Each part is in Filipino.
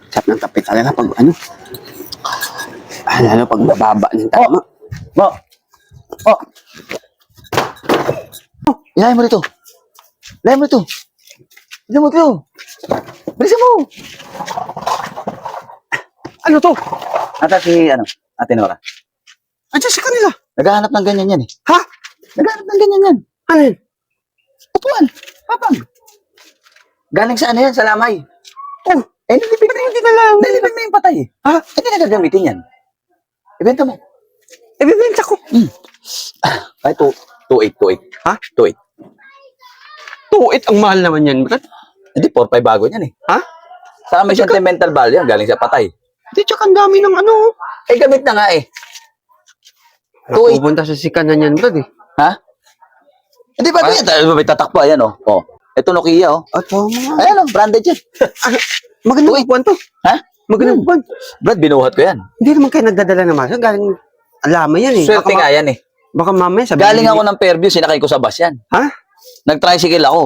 Sarap ng kape talaga pag ano. Lalo pag bababa ng tama. Mo! Oh! Oh! Ilahin mo dito. Ilahin mo dito. Ilahin mo dito. Bilisan mo. Ano to? Ata si, Ate Nora. Andiyan sa kanila. Naghahanap ng ganyan yan eh. Ha? Naghahanap ng ganyan yan. Ano yun? Upuan. Papag. Galing sa ano yan? Sa lamay. Oh, Nilibig na hindi na lang. Nilibig na yung patay eh. ha? Hindi na gagamitin yan. Ibenta mo. Ibibenta ko. Ay, 2.8. Ha? 2.8. 2.8 ang mahal naman yan, Brad. Hindi, 4.5 bago yan eh. Ha? Saka may sentimental value yan. Galing sa patay. Hindi, tsaka ang dami ng ano. Eh, gamit na nga eh. 2.8. Pupunta sa sikanan yan, Brad eh. Ha? Hindi ba ito? May tatakpa. Ayan oh. Oh. Ito Nokia oh. At Ayan oh. Branded yan. magandang upuan to. Ha? Magandang upuan. Brad, binuhat ko yan. Hindi naman kayo nagdadala ng masa. Galing alamay yan eh. Swerte nga yan eh. Baka mamaya sabihin. Galing ako ng Fairview, sinakay ko sa bus yan. Ha? Nag-tricycle ako.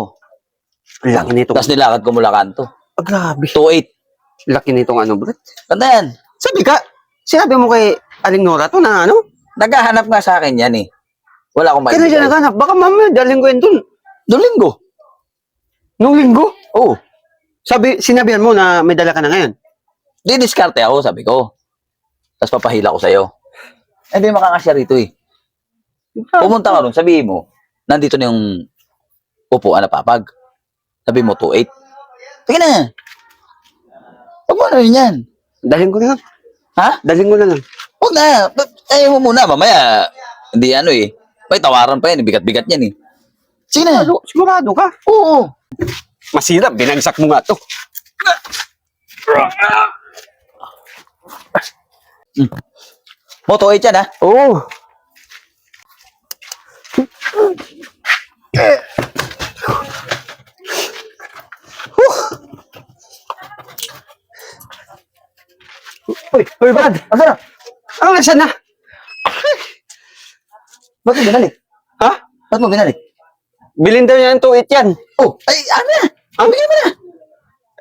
Ang laki nito. Tapos nilakad ko mula kanto. Grabe. 2.8. Laki nitong ano, Brad. Ganda yan. Sinabi mo kay Aling Nora to na ano? Naghahanap nga sa akin yan eh. Wala akong Kailan siya maibigay. naghanap? Baka mamaya daling ko yun dun. Doon linggo. Nung linggo. Oo. Sinabihan mo na may dala ka na ngayon. Di-discarte ako, sabi ko. Tapos papahila ko sa'yo. Hindi makakasya rito eh. Pumunta ka ron, sabihin mo, nandito na yung upuan na papag. Sabi mo, 2.8. Sige na. Huwag mo na rin yan. Daling ko na lang. Ha? Daling ko na lang. Huwag na. Ayaw mo muna. Mamaya, hindi ano eh. May tawaran pa yan. Bigat-bigat yan eh. Sige na. Sigurado ka? Oo. Masirap. Binagsak mo nga to. Mo, 2.8 yan ha. Oo. Uy, Brad. Asa na? Ano nasa na? Ba't mo binalik? Ha? Ba't mo binalik? Bilhin daw niya ng 2.8 yan. Oh, ay, ano na? Ah, bigyan mo na.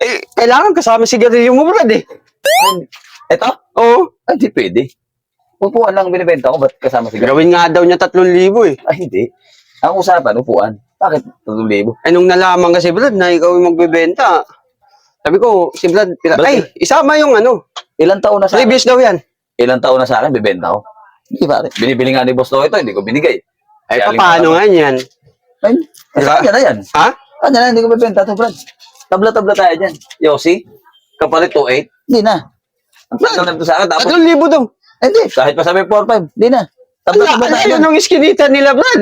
Eh, kailangan kasama sigarilyo mo, Brad eh. Eto? Oo. Ay, di pwede. Upuan lang binibenta ko. Ba't kasama siguro? Gawin nga daw niya 3,000 eh. Ay, hindi. Ang usapan, upuan. Bakit 3,000? Eh, nung nalaman kasi, Brad, na ikaw yung magbebenta. Sabi ko, si Brad, Brad, ay, isama yung ano. Ilang taon na sa akin? Previous daw yan. Ilang taon na sa akin, bibenta ko. Hindi pare. Binibili nga ni Boss Lo ito, hindi ko binigay. Ay, Galing paano pa- nga yan? Ay, Diba? kanya na yan. Ha? Kanya na, hindi ko bibenta ito, Brad. Tabla-tabla tayo dyan. Yossi, kapalit 2.8. Hindi na. Ang tagal na ito sa akin. Tapos, 3,000 daw. hindi. Kahit pa sabi 4.5, hindi na. Ano Tabla-tabla tayo yun dyan. ang iskinita nila, Brad?